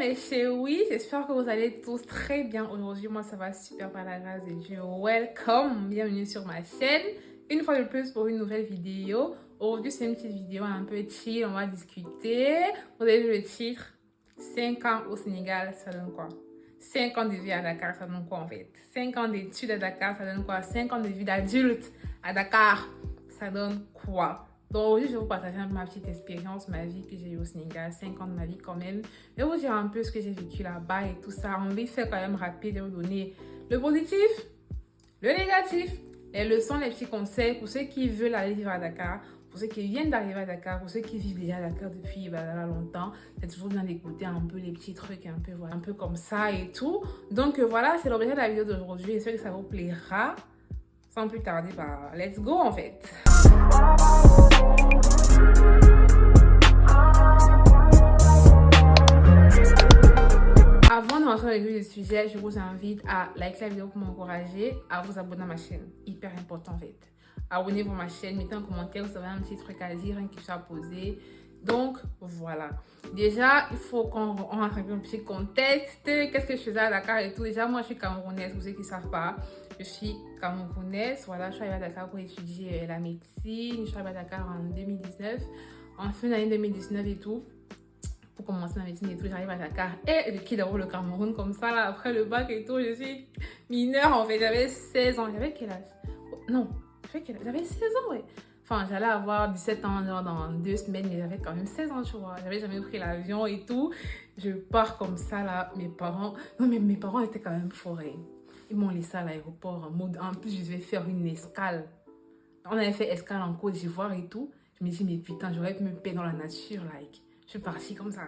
mes chéris, j'espère que vous allez tous très bien aujourd'hui. Moi, ça va super par la grâce de Dieu. Welcome, bienvenue sur ma chaîne. Une fois de plus pour une nouvelle vidéo. Aujourd'hui, c'est une petite vidéo un peu chill, on va discuter. Vous avez vu le titre, 5 ans au Sénégal, ça donne quoi? 5 ans de vie à Dakar, ça donne quoi en fait? 5 ans d'études à Dakar, ça donne quoi? 5 ans de vie d'adulte à Dakar, ça donne quoi? Donc aujourd'hui, je vais vous partager un peu ma petite expérience, ma vie que j'ai eue au Sénégal, 5 ans de ma vie quand même. Je vais vous dire un peu ce que j'ai vécu là-bas et tout ça. On va faire quand même rapide, je vais vous donner le positif, le négatif, les leçons, les petits conseils pour ceux qui veulent aller vivre à Dakar, pour ceux qui viennent d'arriver à Dakar, pour ceux qui vivent déjà à Dakar depuis longtemps. C'est toujours bien d'écouter un peu les petits trucs, un peu comme ça et tout. Donc voilà, c'est l'objet de la vidéo d'aujourd'hui. J'espère que ça vous plaira. Sans plus tarder, let's go en fait. Avant d'entrer dans le vif du sujet, je vous invite à liker la vidéo pour m'encourager, à vous abonner à ma chaîne. Hyper important en fait. Abonnez-vous à ma chaîne, mettez un commentaire, vous avez un petit truc à dire, une question à poser. Donc voilà. Déjà, il faut qu'on rentre un petit contexte. Qu'est-ce que je faisais à Dakar et tout. Déjà, moi je suis camerounaise, pour ceux qui ne savent pas. Je suis camerounaise. Voilà, je suis arrivée à Dakar pour étudier la médecine. Je suis arrivée à Dakar en 2019. En fin d'année 2019 et tout. Pour commencer la médecine et tout, j'arrive à Dakar. Et je quitte d'abord le Cameroun comme ça, là, après le bac et tout. Je suis mineure en fait. J'avais 16 ans. J'avais quel âge? Non, j'avais 16 ans, ouais. Enfin, j'allais avoir 17 ans genre dans 2 semaines, mais j'avais quand même 16 ans, tu vois. J'avais jamais pris l'avion et tout. Je pars comme ça, là, mes parents... Non, mais mes parents étaient quand même forés. Ils m'ont laissé à l'aéroport en mode... En plus, je devais faire une escale. On avait fait escale en Côte d'Ivoire et tout. Je me dis, mais putain, j'aurais pu me payer dans la nature, like. Je suis partie comme ça.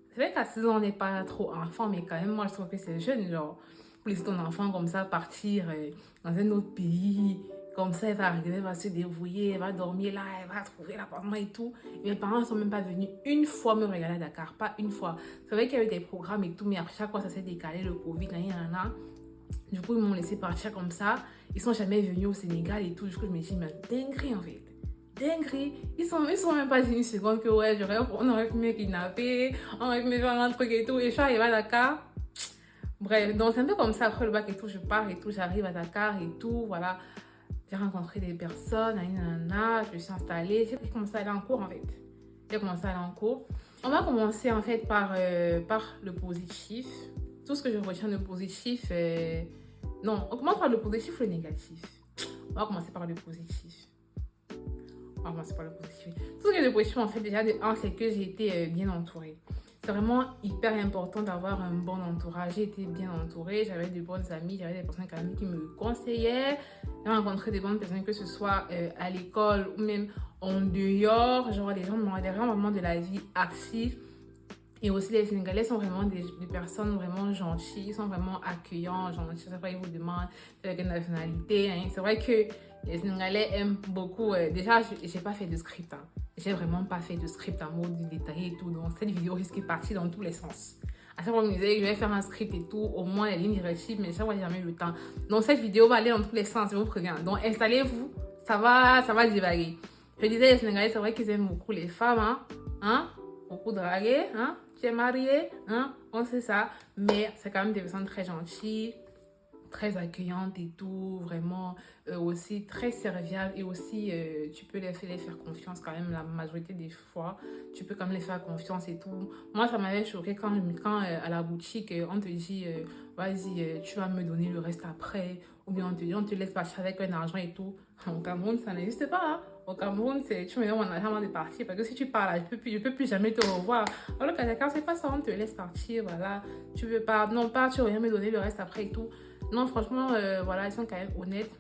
C'est vrai qu'à 16 ans, on n'est pas trop enfant, mais quand même, moi, je trouve que c'est jeune, genre... Pour laisser ton enfant comme ça partir dans un autre pays... Comme ça, elle va arriver, elle va se débrouiller, elle va dormir là, elle va trouver l'appartement et tout. Et mes parents ne sont même pas venus une fois me regarder à Dakar, pas une fois. C'est vrai qu'il y avait des programmes et tout, mais après chaque fois, ça s'est décalé, le Covid, nanana. Du coup, ils m'ont laissé partir comme ça. Ils sont jamais venus au Sénégal et tout. Du coup, je me dis, mais dinguerie en fait. Dinguerie. Ils sont même pas venus une seconde que ouais, on aurait pu me kidnapper, on aurait pu me faire un truc et tout. Et je suis arrivée à Dakar. Bref, donc c'est un peu comme ça, après le bac et tout, je pars et tout, j'arrive à Dakar et tout, voilà. J'ai rencontré des personnes, je me suis installée, j'ai commencé à aller en cours en fait. J'ai commencé à aller en cours. On va commencer en fait par le positif. Tout ce que je retiens de positif, non, on commence par le positif ou le négatif? On va commencer par le positif. On va commencer par le positif. Tout ce qui est de positif en fait déjà de 1, c'est que j'ai été bien entourée. C'est vraiment hyper important d'avoir un bon entourage. J'ai été bien entourée, j'avais de bonnes amies, j'avais des personnes quand même qui me conseillaient. J'ai rencontré des bonnes personnes, que ce soit à l'école ou même en dehors. Genre, les gens vraiment de la vie active. Et aussi, les Sénégalais sont vraiment des personnes vraiment gentilles, ils sont vraiment accueillants, gentils. C'est vrai, ils vous demandent de quelle nationalité. Hein. C'est vrai que les Sénégalais aiment beaucoup. Déjà, je n'ai pas fait de script. Hein. J'ai vraiment pas fait de script en mode détaillé et tout. Donc, cette vidéo risque de partir dans tous les sens. À chaque fois, on me disait que je vais faire un script et tout, au moins les lignes directives, mais chaque fois, j'ai jamais eu le temps. Donc, cette vidéo va aller dans tous les sens, je vous préviens. Donc, installez-vous, ça va divaguer. Je disais, les Sénégalais, c'est vrai qu'ils aiment beaucoup les femmes, hein? Beaucoup draguer, hein? Tu es marié, hein? On sait ça. Mais c'est quand même des personnes très gentilles, très accueillantes et tout, vraiment aussi très serviables et aussi tu peux les faire confiance quand même la majorité des fois, tu peux quand même les faire confiance et tout. Moi ça m'avait choqué quand à la boutique on te dit vas-y tu vas me donner le reste après, ou bien on te laisse partir avec un argent et tout. Au Cameroun ça n'existe pas hein. Au Cameroun c'est tu me donnes mon argent avant de partir parce que si tu pars là je peux plus jamais te revoir. Alors qu'à Dakar c'est pas ça, on te laisse partir, voilà, tu veux pas, non pas tu reviens me donner le reste après et tout. Non, franchement, voilà, ils sont quand même honnêtes.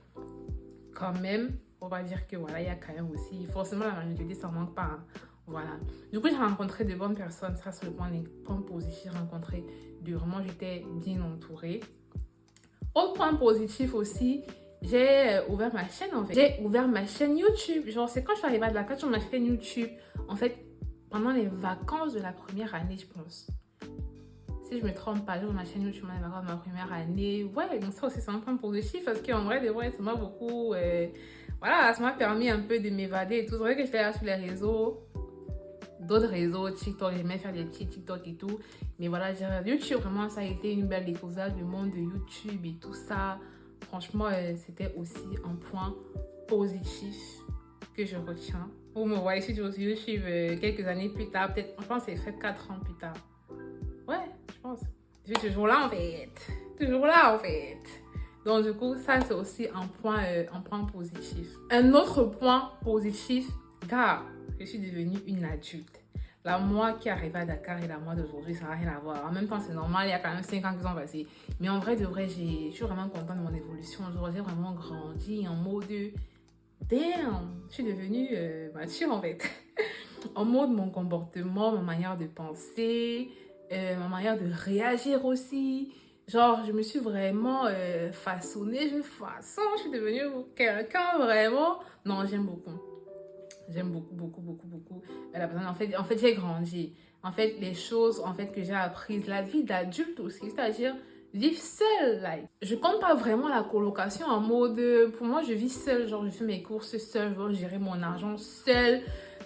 Quand même, on va dire que voilà, il y a quand même aussi, forcément, la majorité, ça ne manque pas. Hein. Voilà. Du coup, j'ai rencontré de bonnes personnes. Ça, c'est le point positif. J'ai rencontré vraiment, j'étais bien entourée. Autre point positif aussi, j'ai ouvert ma chaîne en fait. J'ai ouvert ma chaîne YouTube. Genre, c'est quand je suis arrivée à Dakar sur ma chaîne YouTube. En fait, pendant les vacances de la première année, je pense. Si je me trompe pas, j'ai ma chaîne YouTube, ma première année. Ouais, donc ça aussi, c'est un point positif parce qu'en vrai, ça m'a beaucoup. Voilà, ça m'a permis un peu de m'évader et tout. C'est vrai que j'étais là sur les réseaux. d'autres réseaux, TikTok, j'aimais faire des petits TikTok et tout. Mais voilà, YouTube, vraiment, ça a été une belle découverte, le monde de YouTube et tout ça. Franchement, c'était aussi un point positif que je retiens. Vous me voyez sur YouTube quelques années plus tard, peut-être, je pense que c'est fait 4 ans plus tard. Ouais, je pense. Je suis toujours là en fait. Toujours là en fait. Donc du coup, ça c'est aussi un point positif. Un autre point positif, car je suis devenue une adulte. La moi qui arrivait à Dakar et la moi d'aujourd'hui, ça n'a rien à voir. En même temps, c'est normal, il y a quand même 5 ans qui sont passés. Mais en vrai, de vrai, je suis vraiment contente de mon évolution. J'ai vraiment grandi en mode damn, je suis devenue mature en fait. En mode mon comportement, ma manière de penser, ma manière de réagir aussi. Genre, je me suis vraiment façonnée, je suis devenue quelqu'un vraiment. Non, j'aime beaucoup. J'aime beaucoup, beaucoup, beaucoup, beaucoup la personne. En fait, j'ai grandi. En fait, les choses en fait, que j'ai apprises, la vie d'adulte aussi, c'est-à-dire vivre seule. Like. Je compte pas vraiment la colocation en mode, pour moi, je vis seule. Genre, je fais mes courses seule, je gérer mon argent seule.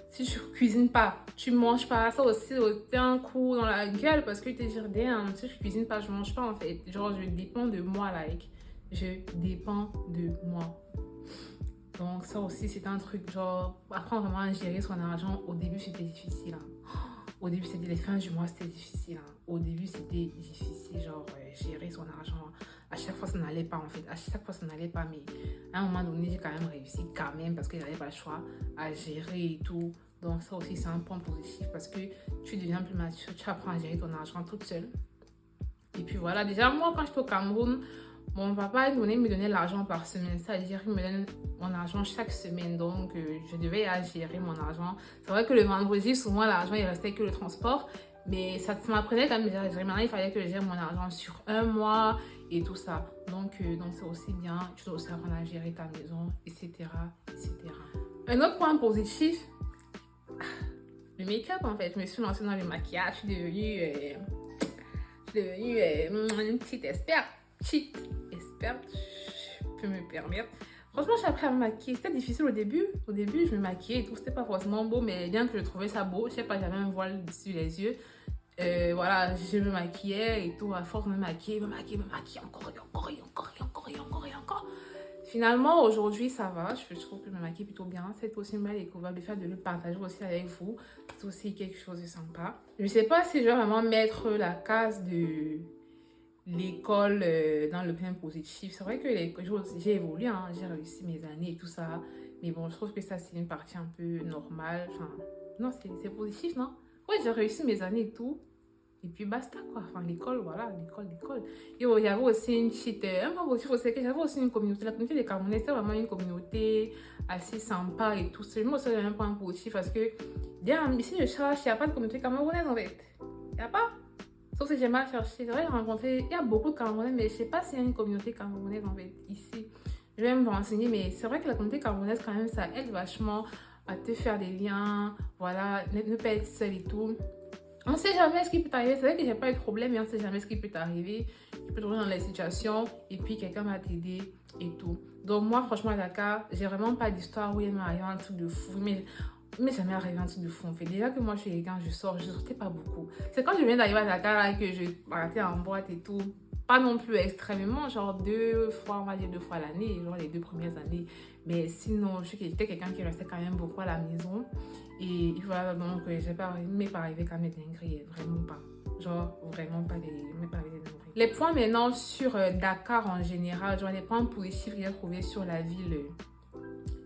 Si tu cuisines pas, tu manges pas. Ça aussi, c'est un coup dans la gueule parce que tu te dis, damn, si je cuisine pas, je mange pas en fait. Genre, je dépends de moi, like. Je dépends de moi. Donc ça aussi, c'est un truc, genre, apprendre vraiment à gérer son argent. Au début, c'était difficile. Hein. Au début, c'était les fins du mois, c'était difficile. Hein. Au début, c'était difficile, genre, gérer son argent. À chaque fois, ça n'allait pas, en fait. À chaque fois, ça n'allait pas. Mais à un moment donné, j'ai quand même réussi, quand même, parce que j'avais pas le choix à gérer et tout. Donc ça aussi, c'est un point positif parce que tu deviens plus mature, tu apprends à gérer ton argent toute seule. Et puis voilà, déjà, moi, quand j'étais au Cameroun, mon papa il me donnait l'argent par semaine, c'est-à-dire qu'il me donne mon argent chaque semaine, donc je devais gérer mon argent. C'est vrai que le vendredi, souvent l'argent il restait que le transport, mais ça m'apprenait quand même à gérer. Maintenant, il fallait que je gère mon argent sur un mois et tout ça. Donc c'est aussi bien, tu dois aussi apprendre à gérer ta maison, etc., etc. Un autre point positif, le make-up en fait. Je me suis lancée dans le maquillage, je suis devenue une petite experte. Experte, je peux me permettre. Franchement, j'ai appris à me maquiller. C'était difficile au début. Au début, je me maquillais et tout. C'était pas forcément beau, mais bien que je trouvais ça beau. Je sais pas, j'avais un voile dessus les yeux. Voilà, je me maquillais et tout. À force de me maquiller encore et encore et encore et encore et encore et encore. Finalement, aujourd'hui, ça va. Je trouve que je me maquille plutôt bien. C'est aussi une belle découverte. Le fait de le partager aussi avec vous, c'est aussi quelque chose de sympa. Je sais pas si je vais vraiment mettre la case de l'école dans le plein positif. C'est vrai que j'ai évolué, hein, j'ai réussi mes années et tout ça. Mais bon, je trouve que ça, c'est une partie un peu normale. Enfin, non, c'est positif, non? Ouais, j'ai réussi mes années et tout. Et puis basta, quoi. Enfin, l'école, voilà, l'école. Et il y avait aussi une petite... un point positif aussi, que j'avais aussi une communauté. La communauté des Camerounais, c'était vraiment une communauté assez sympa et tout. Moi, ça, j'avais un point positif parce que, bien, ici, je cherche, il n'y a pas de communauté camerounaise, en fait. Il n'y a pas. Sauf que j'ai mal cherché. C'est vrai, j'ai rencontré... Il y a beaucoup de Camerounais, mais je ne sais pas s'il y a une communauté camerounaise, en fait, ici. Je vais me renseigner, mais c'est vrai que la communauté camerounaise, quand même, ça aide vachement à te faire des liens. Voilà, ne pas être seul et tout. On ne sait jamais ce qui peut t'arriver. C'est vrai que j'ai pas eu de problème, mais on ne sait jamais ce qui peut t'arriver. Tu peux te trouver dans la situation et puis quelqu'un va t'aider et tout. Donc moi, franchement, à Dakar, j'ai vraiment pas d'histoire où il m'est arrivé un truc de fou. Mais jamais arrivé un truc de fou en fait. Déjà que moi, je suis quelqu'un, je sortais pas beaucoup. C'est quand je viens d'arriver à Dakar là, que je partais en boîte et tout. Pas non plus extrêmement, genre 2 fois, on va dire 2 fois l'année, genre les 2 premières années. Mais sinon, j'étais quelqu'un qui restait quand même beaucoup à la maison. Et voilà, donc, m'est pas arrivé quand même des dingueries, vraiment pas. Genre, vraiment pas des dingueries. Les points maintenant sur Dakar en général, genre les points positifs que j'ai trouvés sur la ville,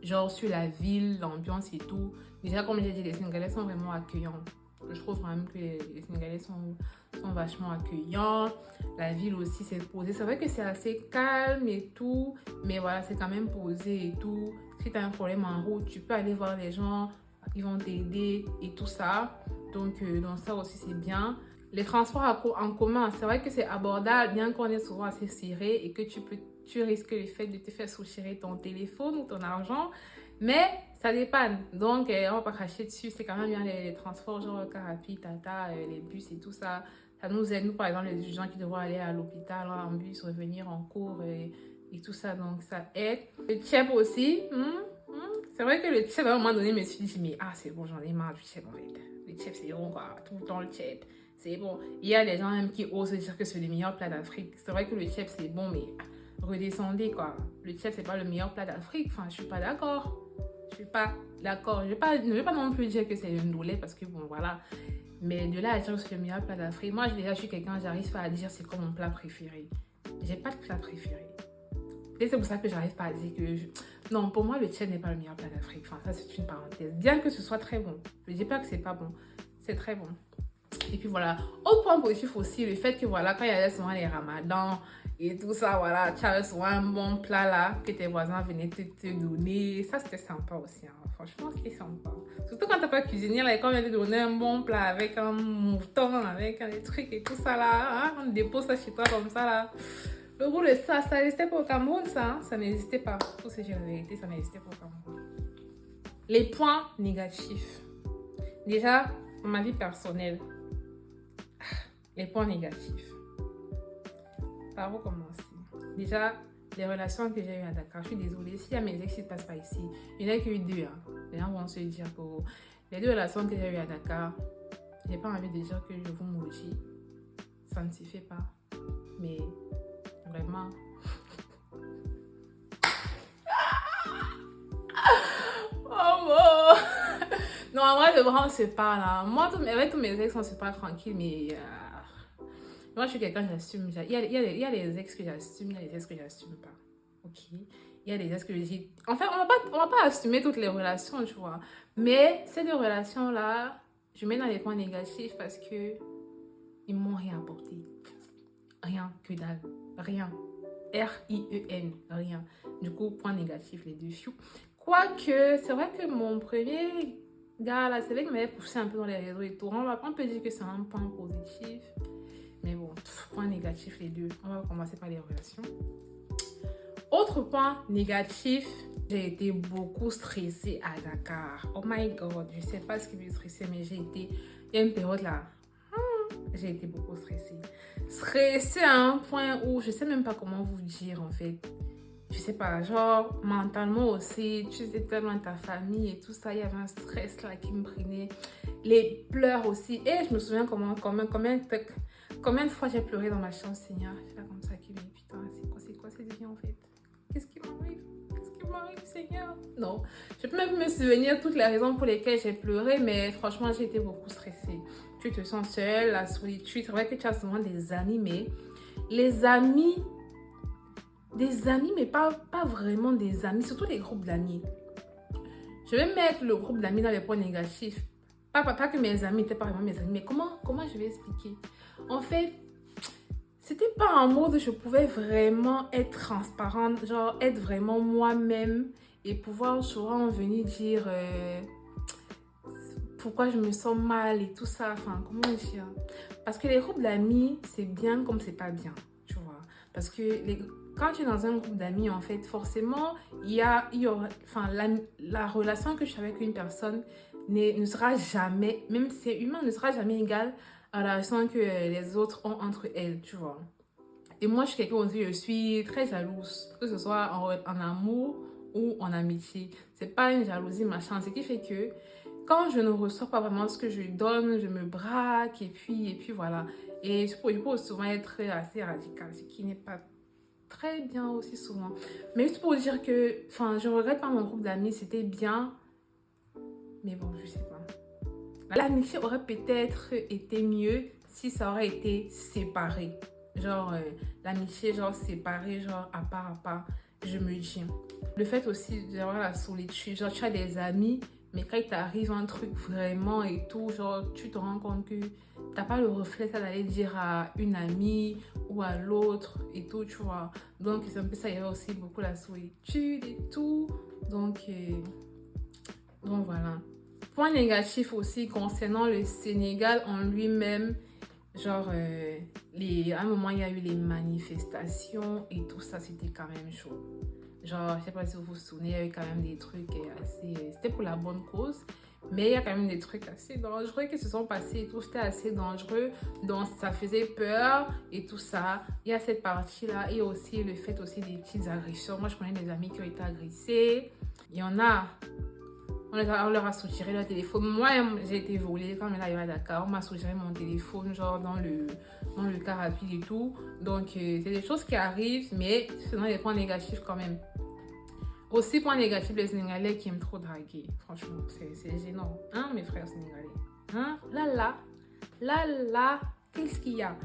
genre sur la ville, l'ambiance et tout. Déjà, comme j'ai dit, les Sénégalais sont vraiment accueillants. Je trouve vraiment que les Sénégalais sont vachement accueillants. La ville aussi, c'est posé. C'est vrai que c'est assez calme et tout, mais voilà, c'est quand même posé et tout. Si tu as un problème en route, tu peux aller voir les gens. Ils vont t'aider et tout ça. Donc ça aussi, c'est bien. Les transports en commun, c'est vrai que c'est abordable, bien qu'on est souvent assez serré et que tu risques le fait de te faire soutirer ton téléphone ou ton argent. Mais ça dépanne. Donc, on va pas cracher dessus. C'est quand même bien les transports, genre Carapi, Tata, les bus et tout ça. Ça nous aide, nous, par exemple, les étudiants qui devront aller à l'hôpital en bus, revenir en cours et tout ça. Donc, ça aide. Le TIEP aussi. C'est vrai que le TIEP, à un moment donné, je me suis dit, mais c'est bon, j'en ai marre du TIEP en fait. Le tchèp, c'est bon, quoi. Tout le temps, le tchèp, c'est bon. Il y a des gens même qui osent dire que c'est le meilleur plat d'Afrique. C'est vrai que le tchèp, c'est bon, mais redescendez, quoi. Le tchèp, c'est pas le meilleur plat d'Afrique. Enfin, je suis pas d'accord. Je suis pas d'accord. Je vais pas non plus dire que c'est le ndolé parce que, bon, voilà. Mais de là à dire que c'est le meilleur plat d'Afrique, moi, déjà, je suis quelqu'un, j'arrive pas à dire c'est quoi mon plat préféré. J'ai pas de plat préféré. Et c'est pour ça que j'arrive pas à dire que... Non, pour moi, le tchèp n'est pas le meilleur plat d'Afrique. Enfin, ça, c'est une parenthèse. Bien que ce soit très bon. Je dis pas que c'est pas bon. C'est très bon. Et puis voilà. Autre point positif aussi, le fait que voilà, quand il y a souvent les ramadans et tout ça, voilà, tu avais souvent un bon plat là que tes voisins venaient te donner. Ça, c'était sympa aussi. Hein. Franchement, c'était sympa. Surtout quand t'as pas cuisiné là et quand on vient te donner un bon plat avec un mouton, avec des trucs et tout ça là. Hein, on dépose ça chez toi comme ça là. Le goût de ça n'existait pas au Cameroun, ça. Hein? Ça n'existait pas. Pour se dire la vérité, ça n'existait pas au Cameroun. Les points négatifs. Déjà, dans ma vie personnelle, les points négatifs. Par où commencer? Déjà, les relations que j'ai eues à Dakar. Je suis désolée, s'il y a mes ex qui ne passent pas ici, il n'y en a que eu 2. Hein. Les gens vont se dire que les 2 relations que j'ai eues à Dakar, j'ai pas envie de dire que je vous maudis. Ça ne se fait pas. Mais vraiment. Oh bon. Non, en vrai, on se parle. Hein. Moi, avec tous mes ex, on se parle tranquille, mais moi, je suis quelqu'un, j'assume. Il y a les ex que j'assume, il y a les ex que j'assume pas. Ok. Il y a les ex que je dis. En fait, on va pas assumer toutes les relations, tu vois. Mais ces 2 relations-là, je mets dans les points négatifs parce que ils m'ont rien apporté. Rien, que dalle. Rien. R-I-E-N, rien. Du coup, point négatif, les 2 fious. Quoique, c'est vrai que mon premier gars, là, c'est vrai qu'il m'avait poussé un peu dans les réseaux et tout. On peut dire que c'est un point positif. Mais bon, point négatif, les 2. On va commencer par les relations. Autre point négatif, j'ai été beaucoup stressée à Dakar. Oh my God, je sais pas ce qui me stressait, mais il y a une période là, j'ai été beaucoup stressée. Stressée à un point où je sais même pas comment vous dire en fait. Je sais pas, genre mentalement aussi, tu étais tellement de ta famille et tout ça, il y avait un stress là qui me prenait. Les pleurs aussi. Et je me souviens combien de fois j'ai pleuré dans ma chambre, Seigneur. J'étais comme ça qui me dit, putain, c'est quoi cette vie en fait? Qu'est-ce qui m'arrive? Qu'est-ce qui m'arrive, Seigneur? Non, je peux même me souvenir toutes les raisons pour lesquelles j'ai pleuré, mais franchement, j'ai été beaucoup stressée. Tu te sens seule, la solitude. C'est vrai que tu as souvent des amis, mais les amis, mais pas vraiment des amis, surtout les groupes d'amis. Je vais mettre le groupe d'amis dans les points négatifs. Pas que mes amis n'étaient pas vraiment mes amis, mais comment je vais expliquer? En fait, c'était pas un mode où je pouvais vraiment être transparente, genre être vraiment moi-même et pouvoir souvent venir dire pourquoi je me sens mal et tout ça. Enfin, comment dire? Parce que les groupes d'amis, c'est bien comme c'est pas bien, tu vois. Parce que quand tu es dans un groupe d'amis, en fait, forcément, il y aura, enfin, la relation que tu as avec une personne ne sera jamais, même si c'est humain, ne sera jamais égale à la relation que les autres ont entre elles, tu vois. Et moi, je suis quelqu'un aussi, je suis très jalouse, que ce soit en amour ou en amitié. C'est pas une jalousie, machin. Ce qui fait que quand je ne reçois pas vraiment ce que je donne, je me braque et puis voilà. Et je peux souvent être assez radicale, ce qui n'est pas très bien aussi souvent. Mais juste pour dire que, enfin, je regrette pas mon groupe d'amis, c'était bien. Mais bon, je sais pas. L'amitié aurait peut-être été mieux si ça aurait été séparé. Genre, l'amitié, genre séparée, genre à part, je me dis. Le fait aussi d'avoir la solitude, genre tu as des amis, mais quand il t'arrive un truc vraiment et tout, genre tu te rends compte que t'as pas le reflet d'aller dire à une amie ou à l'autre et tout, tu vois. Donc c'est un peu ça, il y avait aussi beaucoup la solitude et tout. Donc voilà. Point négatif aussi concernant le Sénégal en lui-même. Genre, à un moment, il y a eu les manifestations et tout ça, c'était quand même chaud. Genre, je sais pas si vous vous souvenez, il y a eu quand même des trucs assez... C'était pour la bonne cause, mais il y a quand même des trucs assez dangereux qui se sont passés et tout. C'était assez dangereux, donc ça faisait peur et tout ça. Il y a cette partie-là et aussi le fait aussi des petites agressions. Moi, je connais des amis qui ont été agressés. Il y en a On leur a soutiré leur téléphone. Moi, j'ai été volée quand on est arrivé à Dakar. On m'a soutiré mon téléphone, genre dans le car rapide et tout. Donc, c'est des choses qui arrivent, mais ce sont des points négatifs quand même. Aussi, point négatif, les Sénégalais qui aiment trop draguer. Franchement, c'est gênant. Hein, mes frères sénégalais? Hein? Là, qu'est-ce qu'il y a?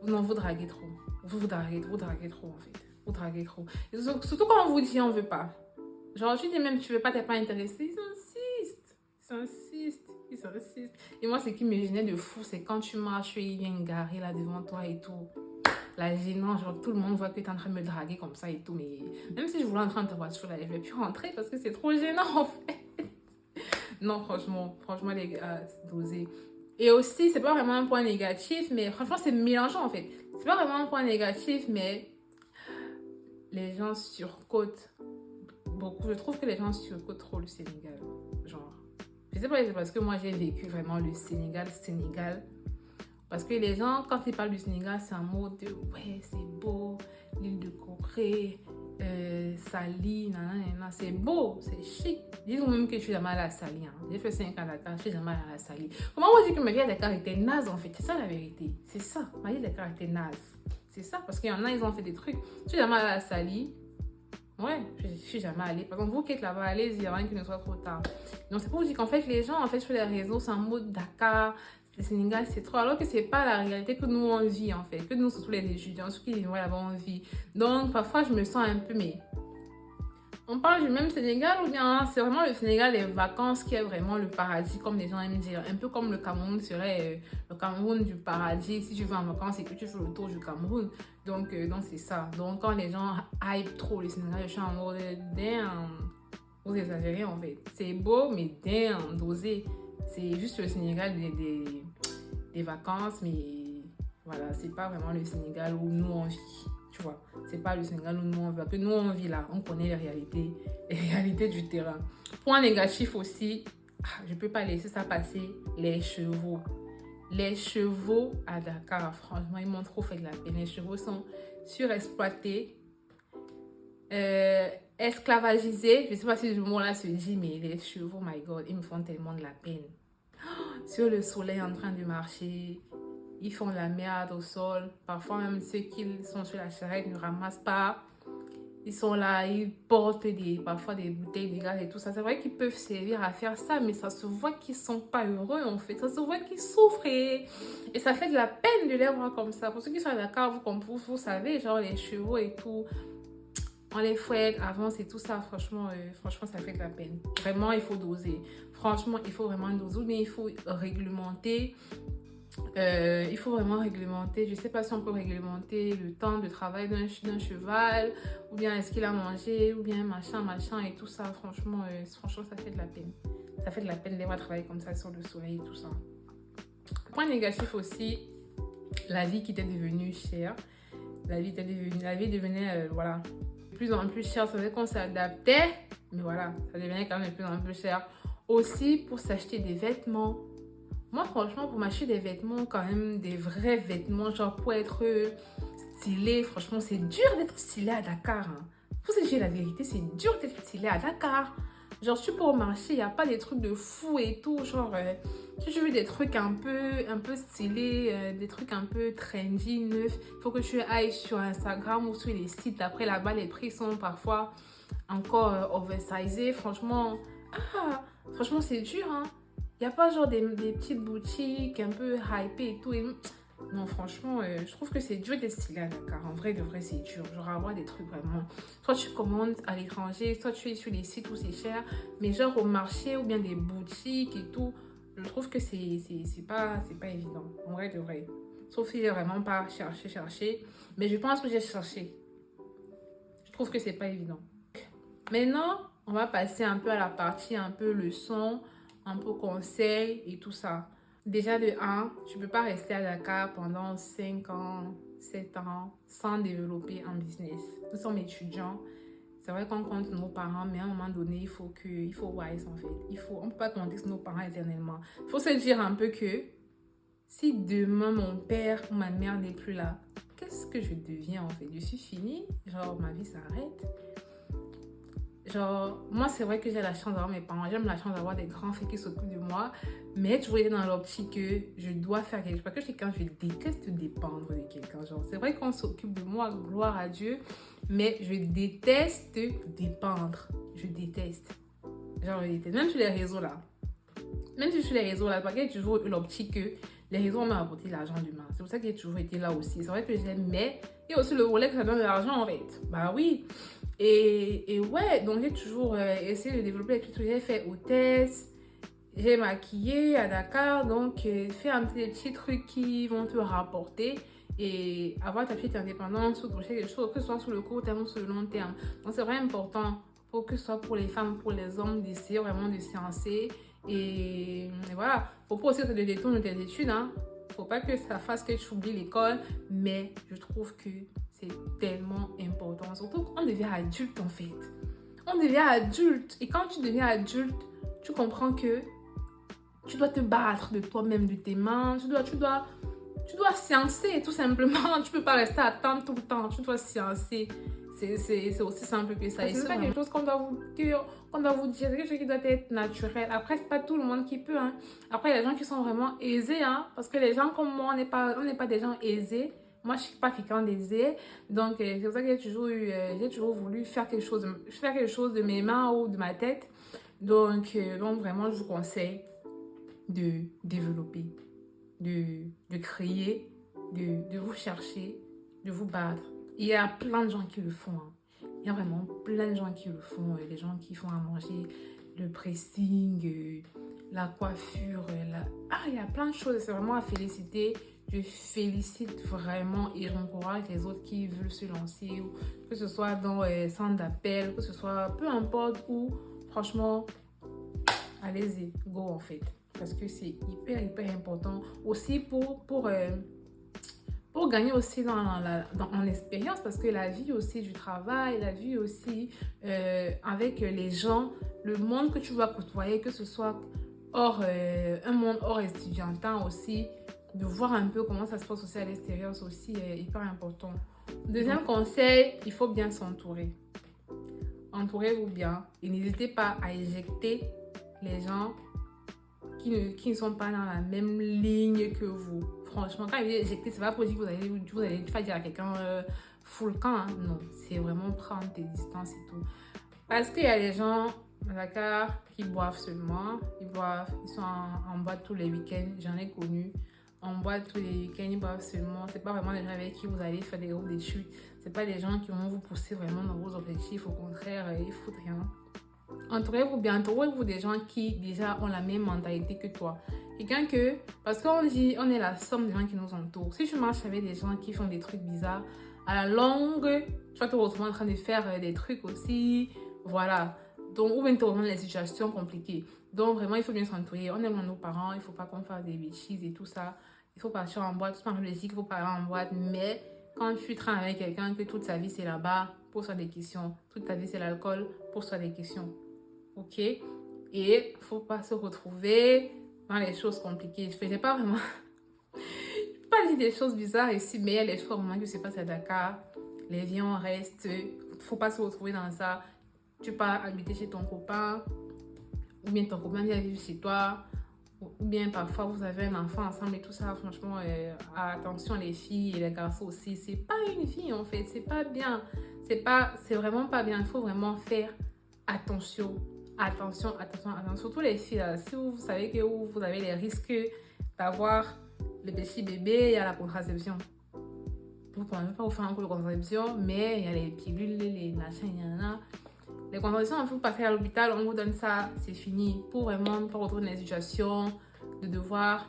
Non, vous draguez trop. Vous draguez trop, en fait. Vous draguez trop. Et surtout quand on vous dit on veut pas. Genre, tu dis même tu veux pas, t'es pas intéressé. Ils insistent. Et moi, ce qui me gênait de fou, c'est quand tu marches et il vient garer là devant toi et tout. La gênance, genre tout le monde voit que tu es en train de me draguer comme ça et tout. Mais même si je voulais entrer dans ta voiture là, je vais plus rentrer parce que c'est trop gênant en fait. Non, franchement, les gars, c'est dosé. Et aussi, c'est pas vraiment un point négatif, mais franchement, c'est mélangeant en fait. C'est pas vraiment un point négatif, mais les gens surcotent beaucoup. Je trouve que les gens surcotent trop le Sénégal. Genre, je sais pas, c'est parce que moi j'ai vécu vraiment le Sénégal. Parce que les gens, quand ils parlent du Sénégal, c'est un mot de ouais, c'est beau, l'île de Coqueret, Sali, nanana, c'est beau, c'est chic. Dis-nous même que je suis jamais allée à Sali. Hein. J'ai fait 5 ans à Dakar, je suis jamais allée à Sali. Comment on dit que ma vie à Dakar était naze en fait? C'est ça la vérité. C'est ça, ma vie à Dakar était naze. C'est ça, parce qu'il y en a, ils ont fait des trucs. Je suis jamais allée à Sali. Ouais, je suis jamais allée. Par exemple, vous qui êtes là-bas, allez-y avant qu'il ne soit trop tard. Donc, c'est pour vous dire qu'en fait, les gens, en fait, sur les réseaux, c'est un mot Dakar. Le Sénégal, c'est trop. Alors que c'est pas la réalité que nous, on vit, en fait. Que nous, surtout les étudiants, ceux qui vivent là-bas, on vit. Donc, parfois, je me sens un peu, mais... On parle du même Sénégal ou bien c'est vraiment le Sénégal, les vacances qui est vraiment le paradis, comme les gens aiment dire. Un peu comme le Cameroun serait le Cameroun du paradis si tu vas en vacances et que tu fais le tour du Cameroun. Donc c'est ça. Donc, quand les gens hype trop le Sénégal, je suis en mode, damn, vous exagérez en fait. C'est beau, mais damn, dosé. C'est juste le Sénégal des vacances, mais voilà, c'est pas vraiment le Sénégal où nous on vit. Tu vois, c'est pas le Sénégal où nous on vit. Que nous on vit là, on connaît les réalités du terrain. Point négatif aussi, je peux pas laisser ça passer, les chevaux. Les chevaux à Dakar, franchement, ils m'ont trop fait de la peine. Les chevaux sont surexploités, esclavagisés. Je sais pas si le mot là se dit, mais les chevaux, my God, ils me font tellement de la peine. Sur le soleil en train de marcher, ils font la merde au sol. Parfois même ceux qui sont sur la charrette ne ramassent pas. Ils sont là, ils portent parfois des bouteilles de gaz et tout ça. C'est vrai qu'ils peuvent servir à faire ça, mais ça se voit qu'ils sont pas heureux en fait. Ça se voit qu'ils souffrent et ça fait de la peine de les voir comme ça. Pour ceux qui sont à Dakar, vous savez, genre les chevaux et tout, on les fouette, avance et tout ça. Franchement, ça fait de la peine. Vraiment, il faut doser. Franchement, il faut vraiment doser, mais il faut réglementer. Il faut vraiment réglementer. Je ne sais pas si on peut réglementer le temps de travail d'un cheval, ou bien est-ce qu'il a mangé, ou bien machin et tout ça. Franchement, ça fait de la peine. Ça fait de la peine de les voir travailler comme ça sur le soleil et tout ça. Point négatif aussi, la vie qui était devenue chère. La vie devenait, voilà, de plus en plus chère. C'est vrai qu'on s'adaptait, mais voilà, ça devenait quand même de plus en plus cher. Aussi pour s'acheter des vêtements. Moi, franchement, pour m'acheter des vêtements, quand même, des vrais vêtements, genre pour être stylé, franchement, c'est dur d'être stylé à Dakar. Hein. Faut se dire la vérité, c'est dur d'être stylé à Dakar. Genre, tu peux au marché, il n'y a pas des trucs de fou et tout. Genre, si tu veux des trucs un peu stylés, des trucs un peu trendy, neufs, il faut que tu ailles sur Instagram ou sur les sites. Après, là-bas, les prix sont parfois encore oversizés. Franchement, c'est dur, hein. Il n'y a pas genre des petites boutiques un peu hypées et tout. Non, franchement, je trouve que c'est dur d'être stylé à Dakar. En vrai, de vrai, c'est dur. Genre, avoir des trucs vraiment... Soit tu commandes à l'étranger, soit tu es sur les sites où c'est cher. Mais genre au marché ou bien des boutiques et tout, je trouve que c'est pas évident. En vrai, de vrai. Sauf si j'ai vraiment pas cherché. Mais je pense que j'ai cherché. Je trouve que c'est pas évident. Maintenant, on va passer un peu à la partie un peu leçon, un peu conseil et tout ça. Déjà de 1, tu ne peux pas rester à Dakar pendant 5 ans, 7 ans sans développer un business. Nous sommes étudiants. C'est vrai qu'on compte nos parents, mais à un moment donné, il faut wise en fait. On ne peut pas compter sur nos parents éternellement. Il faut se dire un peu que si demain mon père ou ma mère n'est plus là, qu'est-ce que je deviens en fait? Je suis finie, genre ma vie s'arrête. Genre, moi, c'est vrai que j'ai la chance d'avoir mes parents. J'aime la chance d'avoir des grands frères qui s'occupent de moi. Mais j'ai toujours été dans l'optique que je dois faire quelque chose. Parce que quelqu'un, je déteste dépendre de quelqu'un. Genre, c'est vrai qu'on s'occupe de moi, gloire à Dieu. Mais je déteste dépendre. Je déteste. Genre, je déteste. Même sur les réseaux, là. Même si sur les réseaux, là, parce que j'ai toujours eu l'optique que les réseaux m'ont apporté l'argent demain. C'est pour ça que j'ai toujours été là aussi. C'est vrai que j'aime, mais il y a aussi le volet que ça donne de l'argent, en fait. Bah oui. Et ouais, donc j'ai toujours essayé de développer les trucs. J'ai fait hôtesse, j'ai maquillé à Dakar, donc faire un petit trucs qui vont te rapporter et avoir ta petite indépendance ou toucher quelque chose, que ce soit sur le court terme ou sur le long terme. Donc c'est vraiment important, pour que ce soit pour les femmes, pour les hommes, d'essayer vraiment de se lancer. Et voilà, faut pas aussi que tu détournes de tes études, hein. Faut pas que ça fasse que tu oublies l'école, mais je trouve que c'est tellement important. Surtout qu'on devient adulte en fait. On devient adulte. Et quand tu deviens adulte, tu comprends que tu dois te battre de toi-même, de tes mains. Tu dois sciencer tout simplement. Tu peux pas rester à attendre tout le temps. Tu dois sciencer. C'est aussi simple que ça. Et c'est pas quelque chose qu'on doit vous dire. C'est quelque chose qui doit être naturel. Après, c'est pas tout le monde qui peut. Hein. Après, il y a des gens qui sont vraiment aisés. Hein, parce que les gens comme moi, on n'est pas des gens aisés. Moi, je ne suis pas quelqu'un d'aisé. Donc, c'est pour ça que j'ai toujours voulu faire quelque chose de mes mains ou de ma tête. Donc vraiment, je vous conseille de développer, de créer, de vous chercher, de vous battre. Il y a plein de gens qui le font. Hein. Il y a vraiment plein de gens qui le font. Les gens qui font à manger, le pressing, la coiffure. il y a plein de choses. C'est vraiment à féliciter. Je félicite vraiment et j'encourage les autres qui veulent se lancer, ou que ce soit dans centre d'appel, que ce soit peu importe où. Franchement, allez-y, go en fait. Parce que c'est hyper important. Aussi pour gagner aussi en expérience, parce que la vie aussi du travail, la vie aussi avec les gens, le monde que tu vas côtoyer, que ce soit un monde hors étudiantin aussi, de voir un peu comment ça se passe aussi à l'extérieur, c'est aussi hyper important. Deuxième conseil, il faut bien s'entourer. Entourez-vous bien et n'hésitez pas à éjecter les gens qui ne sont pas dans la même ligne que vous. Franchement, quand il dit éjecter, c'est pas pour dire que vous allez faire dire à quelqu'un full camp. Hein. Non, c'est vraiment prendre tes distances et tout. Parce qu'il y a des gens à Dakar qui boivent seulement. Ils sont en boîte tous les week-ends. J'en ai connu. En boîte tous les week-ends, ils boivent seulement. C'est pas vraiment des gens avec qui vous allez faire des groupes d'études. C'est pas des gens qui vont vous pousser vraiment dans vos objectifs. Au contraire, ils foutent rien. Entourez-vous bien, entourez-vous des gens qui déjà ont la même mentalité que toi. Parce qu'on dit, on est la somme des gens qui nous entourent. Si tu marches avec des gens qui font des trucs bizarres, à la longue, tu vas te retrouver en train de faire des trucs aussi. Voilà. Donc, ou bien te retrouver dans des situations compliquées. Donc, vraiment, il faut bien s'entourer. On aime nos parents, il ne faut pas qu'on fasse des bêtises et tout ça. Il faut partir en boîte. C'est pas le qu'il faut parler en boîte, mais quand tu traînes avec quelqu'un que toute sa vie c'est là-bas, pose-toi des questions. Toute ta vie c'est l'alcool, pose-toi des questions. Ok? Et il ne faut pas se retrouver dans les choses compliquées. Je ne fais pas vraiment... Je peux pas dire des choses bizarres ici, mais il y a les choses vraiment qui se passent à Dakar. Les vies restent. Il ne faut pas se retrouver dans ça. Tu pars habiter chez ton copain, ou bien ton copain vient vivre chez toi, ou bien parfois vous avez un enfant ensemble et tout ça. Franchement, attention les filles et les garçons aussi. C'est pas une vie en fait, c'est pas bien. C'est vraiment pas bien. Il faut vraiment faire attention. Attention. Surtout les filles, là, si vous savez que vous avez les risques d'avoir le petit bébé, il y a la contraception. Vous ne pouvez pas vous faire un coup de contraception, mais il y a les pilules, les machins, il y en a. Les contraceptions, il faut passer à l'hôpital, on vous donne ça, c'est fini. Pour vraiment ne pas retrouver dans les situations de devoir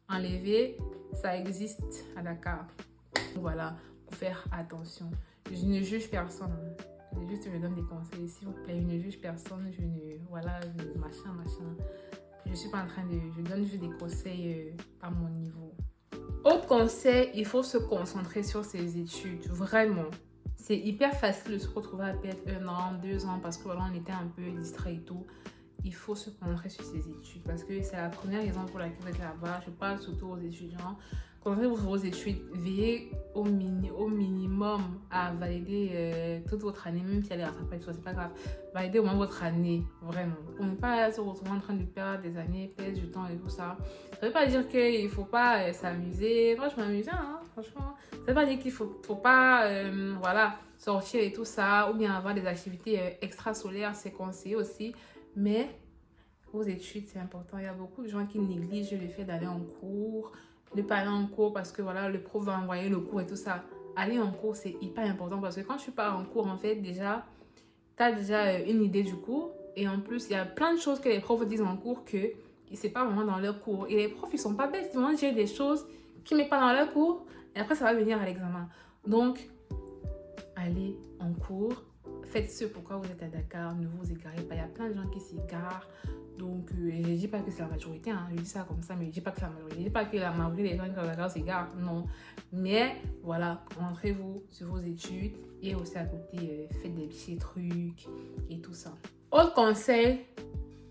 enlever, ça existe à Dakar. Voilà, pour faire attention. Je ne juge personne. Je donne des conseils, s'il vous plaît. Je ne juge personne. Machin. Je suis pas en train de... Je donne juste des conseils à mon niveau. Autre conseil, il faut se concentrer sur ses études. Vraiment. C'est hyper facile de se retrouver à perdre 1 an, 2 ans parce que voilà, on était un peu distrait et tout. Il faut se concentrer sur ses études parce que c'est la première raison pour laquelle vous êtes là-bas. Je parle surtout aux étudiants. concentrez-vous sur vos études. Veillez au minimum à valider toute votre année, même si elle est rattrapée, c'est pas grave. Validez au moins votre année, vraiment. Pour ne pas se retrouver en train de perdre des années, perdre du temps et tout ça. Ça veut pas dire qu'il ne faut pas s'amuser. Moi, je m'amuse, hein, franchement. Ça veut pas dire qu'il faut pas voilà, sortir et tout ça, ou bien avoir des activités extrasolaires, c'est conseillé aussi. Mais vos études, c'est important. Il y a beaucoup de gens qui négligent le fait d'aller en cours, de pas aller en cours parce que voilà, le prof va envoyer le cours et tout ça. Aller en cours, c'est hyper important parce que quand tu pars en cours, en fait, déjà, tu as déjà une idée du cours. Et en plus, il y a plein de choses que les profs disent en cours que c'est pas vraiment dans leur cours. Et les profs, ils sont pas bêtes. Ils vont dire des choses qui ne mettent pas dans leur cours. Et après, ça va venir à l'examen. Donc, allez en cours. Faites ce pourquoi vous êtes à Dakar. Ne vous égarez pas. Il y a plein de gens qui s'égarent. Donc, je ne dis pas que c'est la majorité, hein. Je dis ça comme ça, mais je ne dis pas que c'est la majorité. Je ne dis pas que la majorité des gens qui sont à Dakar s'égarent, non. Mais voilà, rentrez-vous sur vos études et aussi à côté, faites des petits trucs et tout ça. Autre conseil,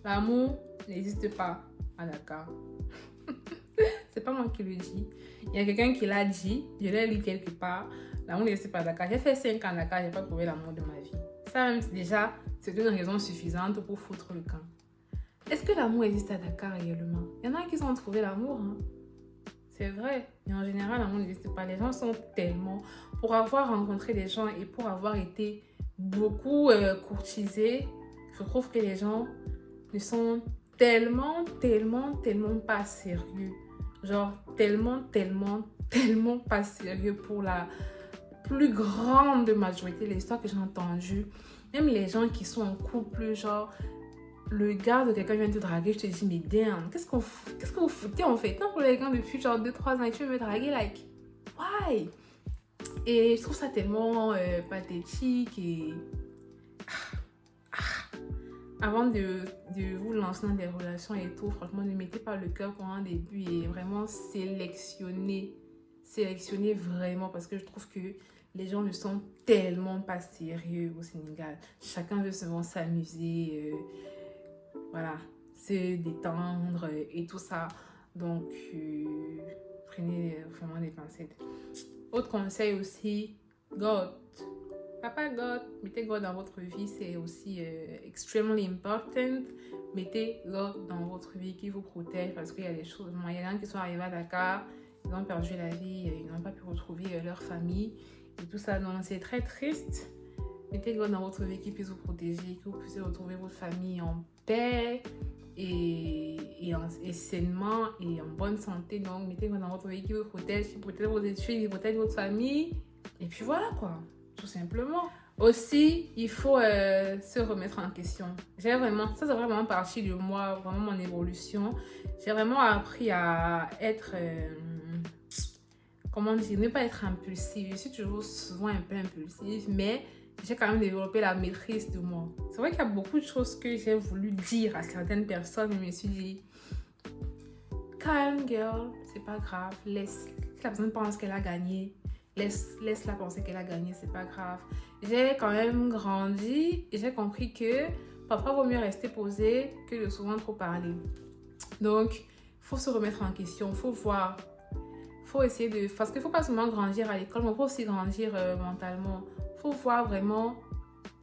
l'amour n'existe pas à Dakar. C'est pas moi qui le dis. Il y a quelqu'un qui l'a dit, je l'ai lu quelque part. L'amour n'existe pas à Dakar. J'ai fait 5 ans à Dakar, je n'ai pas trouvé l'amour de ma vie. Ça même, déjà, c'est une raison suffisante pour foutre le camp. Est-ce que l'amour existe à Dakar réellement? Il y en a qui ont trouvé l'amour, hein. C'est vrai. Mais en général, l'amour n'existe pas. Les gens sont tellement... Pour avoir rencontré des gens et pour avoir été beaucoup courtisés, je trouve que les gens ne sont tellement pas sérieux. Genre, tellement pas sérieux pour la plus grande majorité de l'histoire que j'ai entendue. Même les gens qui sont en couple, genre... Le gars de quelqu'un vient te draguer, je te dis, mais damn, qu'est-ce que vous foutez en fait? Non, pour les gars depuis genre 2-3 ans et tu veux me draguer, like, why? Et je trouve ça tellement pathétique et... Avant de vous lancer dans des relations et tout, franchement, ne mettez pas le cœur pour un début et vraiment sélectionnez vraiment parce que je trouve que les gens ne sont tellement pas sérieux au Sénégal. Chacun veut seulement s'amuser, voilà, se détendre et tout ça. Donc, prenez vraiment des pincettes. Autre conseil aussi, God. Papa God, mettez God dans votre vie, c'est aussi extremely important. Mettez God dans votre vie qui vous protège parce qu'il y a des choses. Il y a des gens qui sont arrivés à Dakar, ils ont perdu la vie, ils n'ont pas pu retrouver leur famille et tout ça. Donc, c'est très triste. Mettez God dans votre vie qui puisse vous protéger, que vous puissiez retrouver votre famille en paix et sainement et en bonne santé. Donc, mettez God dans votre vie qui vous protège, qui protège vos études, qui protège votre famille. Et puis voilà quoi, tout simplement. Aussi, il faut se remettre en question. Ça c'est vraiment partie de moi, vraiment mon évolution. J'ai vraiment appris à être... comment dire, ne pas être impulsive. Je suis toujours souvent un peu impulsive, mais j'ai quand même développé la maîtrise de moi. C'est vrai qu'il y a beaucoup de choses que j'ai voulu dire à certaines personnes, mais je me suis dit, calme girl, c'est pas grave, laisse. Si la personne pense qu'elle a gagné, laisse-la penser qu'elle a gagné, c'est pas grave. J'ai quand même grandi et j'ai compris que parfois il vaut mieux rester posé que de souvent trop parler. Donc, il faut se remettre en question, il faut voir. Faut essayer de... Parce qu'il ne faut pas seulement grandir à l'école, mais il faut aussi grandir mentalement. Il faut voir vraiment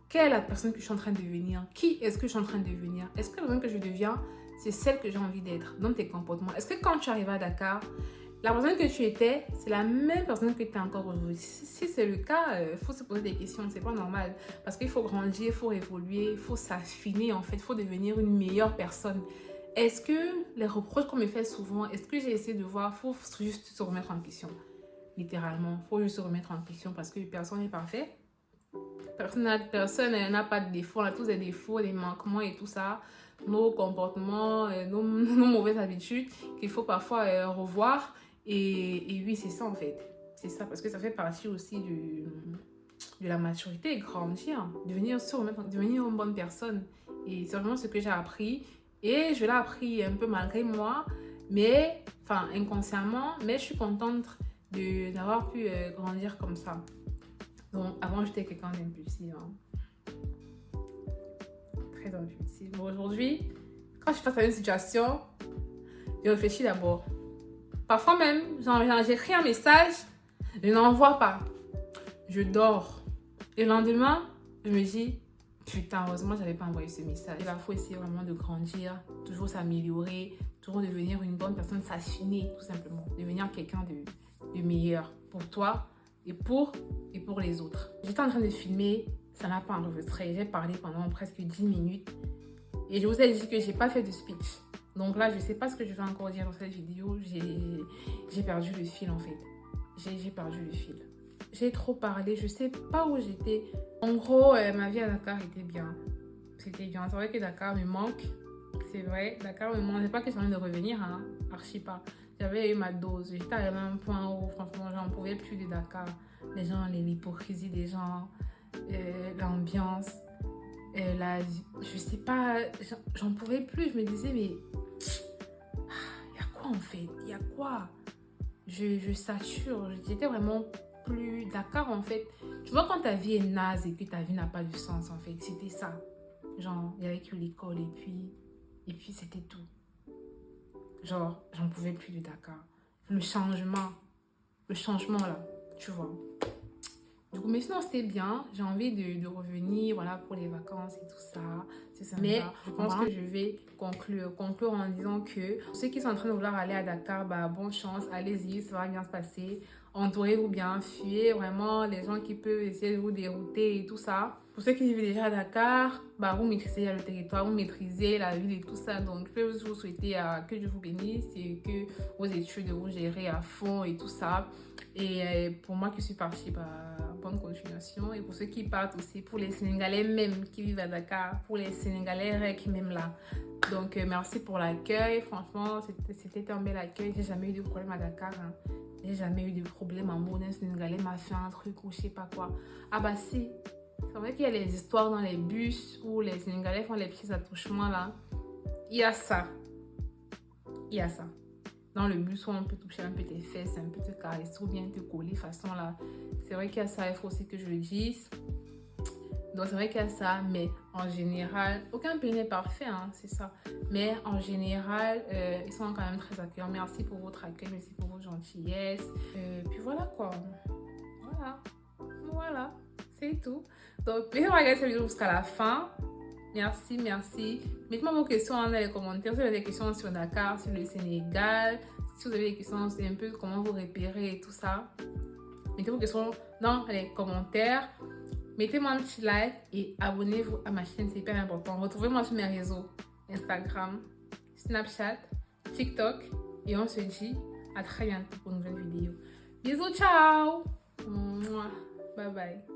quelle est la personne que je suis en train de devenir. Qui est-ce que je suis en train de devenir? Est-ce que la personne que je deviens, c'est celle que j'ai envie d'être dans tes comportements? Est-ce que quand tu arrives à Dakar, la personne que tu étais, c'est la même personne que tu es encore aujourd'hui? Si c'est le cas, il faut se poser des questions. C'est pas normal. Parce qu'il faut grandir, il faut évoluer, il faut s'affiner en fait. Il faut devenir une meilleure personne. Est-ce que les reproches qu'on me fait souvent, est-ce que j'ai essayé de voir, il faut juste se remettre en question. Littéralement, il faut juste se remettre en question parce que personne n'est parfait. Personne n'a pas de défauts, on a tous des défauts, des manquements et tout ça. Nos comportements, nos mauvaises habitudes qu'il faut parfois revoir. Et oui, c'est ça en fait. C'est ça parce que ça fait partie aussi de la maturité, grandir, devenir une bonne personne. Et c'est vraiment ce que j'ai appris. Et je l'ai appris un peu malgré moi, mais, enfin inconsciemment, mais je suis contente d'avoir pu grandir comme ça. Donc avant j'étais quelqu'un d'impulsif, hein. Très impulsif. Bon, aujourd'hui, quand je suis face à une situation, je réfléchis d'abord. Parfois même, j'écris un message, je n'envoie pas. Je dors. Et le lendemain, je me dis, putain, heureusement, je n'avais pas envoyé ce message. Il faut essayer vraiment de grandir, toujours s'améliorer, toujours devenir une bonne personne, s'affiner, tout simplement. Devenir quelqu'un de meilleur pour toi et pour les autres. J'étais en train de filmer, ça n'a pas enregistré. J'ai parlé pendant presque 10 minutes. Et je vous ai dit que je n'ai pas fait de speech. Donc là, je ne sais pas ce que je vais encore dire dans cette vidéo. J'ai perdu le fil en fait. J'ai perdu le fil. J'ai trop parlé, je ne sais pas où j'étais. En gros, ma vie à Dakar était bien. C'était bien. C'est vrai que Dakar me manque. C'est vrai, Dakar me manque. C'est pas que j'ai envie de revenir, hein. Archi pas. J'avais eu ma dose. J'étais arrivée à un point où, franchement, j'en pouvais plus de Dakar. Les gens, l'hypocrisie des gens, l'ambiance. Je sais pas, j'en pouvais plus. Je me disais, mais il y a quoi en fait? Il y a quoi? Je sature. J'étais vraiment plus Dakar en fait. Tu vois, quand ta vie est naze et que ta vie n'a pas de sens en fait, c'était ça. Genre, il y avait que l'école et puis c'était tout. Genre, j'en pouvais plus de Dakar. Le changement là, tu vois. Du coup, mais sinon, c'était bien. J'ai envie de revenir, voilà, pour les vacances et tout ça. C'est sympa. Mais je pense que je vais conclure en disant que ceux qui sont en train de vouloir aller à Dakar, bah, bonne chance, allez-y, ça va bien se passer. Entourez-vous bien, fuyez vraiment les gens qui peuvent essayer de vous dérouter et tout ça. Pour ceux qui vivent déjà à Dakar, bah, vous maîtrisez le territoire, vous maîtrisez la ville et tout ça. Donc, je peux vous souhaiter que Dieu vous bénisse et que vos études vous gérez à fond et tout ça. Et pour moi qui suis partie, bah, bonne continuation. Et pour ceux qui partent aussi, pour les Sénégalais même qui vivent à Dakar, pour les Sénégalais qui même là. Donc, merci pour l'accueil. Franchement, c'était un bel accueil. J'ai jamais eu de problème à Dakar. Hein. J'ai jamais eu de problème en mode un Sénégalais m'a fait un truc ou je sais pas quoi. Ah bah si. C'est vrai qu'il y a les histoires dans les bus où les Sénégalais font les petits attouchements là. Il y a ça. Il y a ça. Dans le bus où on peut toucher un peu tes fesses, un peu te caresser ou bien te coller façon là. C'est vrai qu'il y a ça, il faut aussi que je le dise. Donc c'est vrai qu'il y a ça, mais en général, aucun pays n'est parfait, hein, c'est ça. Mais en général, ils sont quand même très accueillants. Merci pour votre accueil, merci pour votre gentillesse. Puis voilà quoi. Voilà, c'est tout. Donc, merci d'avoir regardé cette vidéo jusqu'à la fin. Merci. Mettez-moi vos questions dans les commentaires. Si vous avez des questions sur Dakar, sur le Sénégal, si vous avez des questions, c'est un peu comment vous repérer et tout ça. Mettez vos questions dans les commentaires. Mettez-moi un petit like et abonnez-vous à ma chaîne, c'est hyper important. Retrouvez-moi sur mes réseaux Instagram, Snapchat, TikTok. Et on se dit à très bientôt pour une nouvelle vidéo. Bisous, ciao! Bye bye.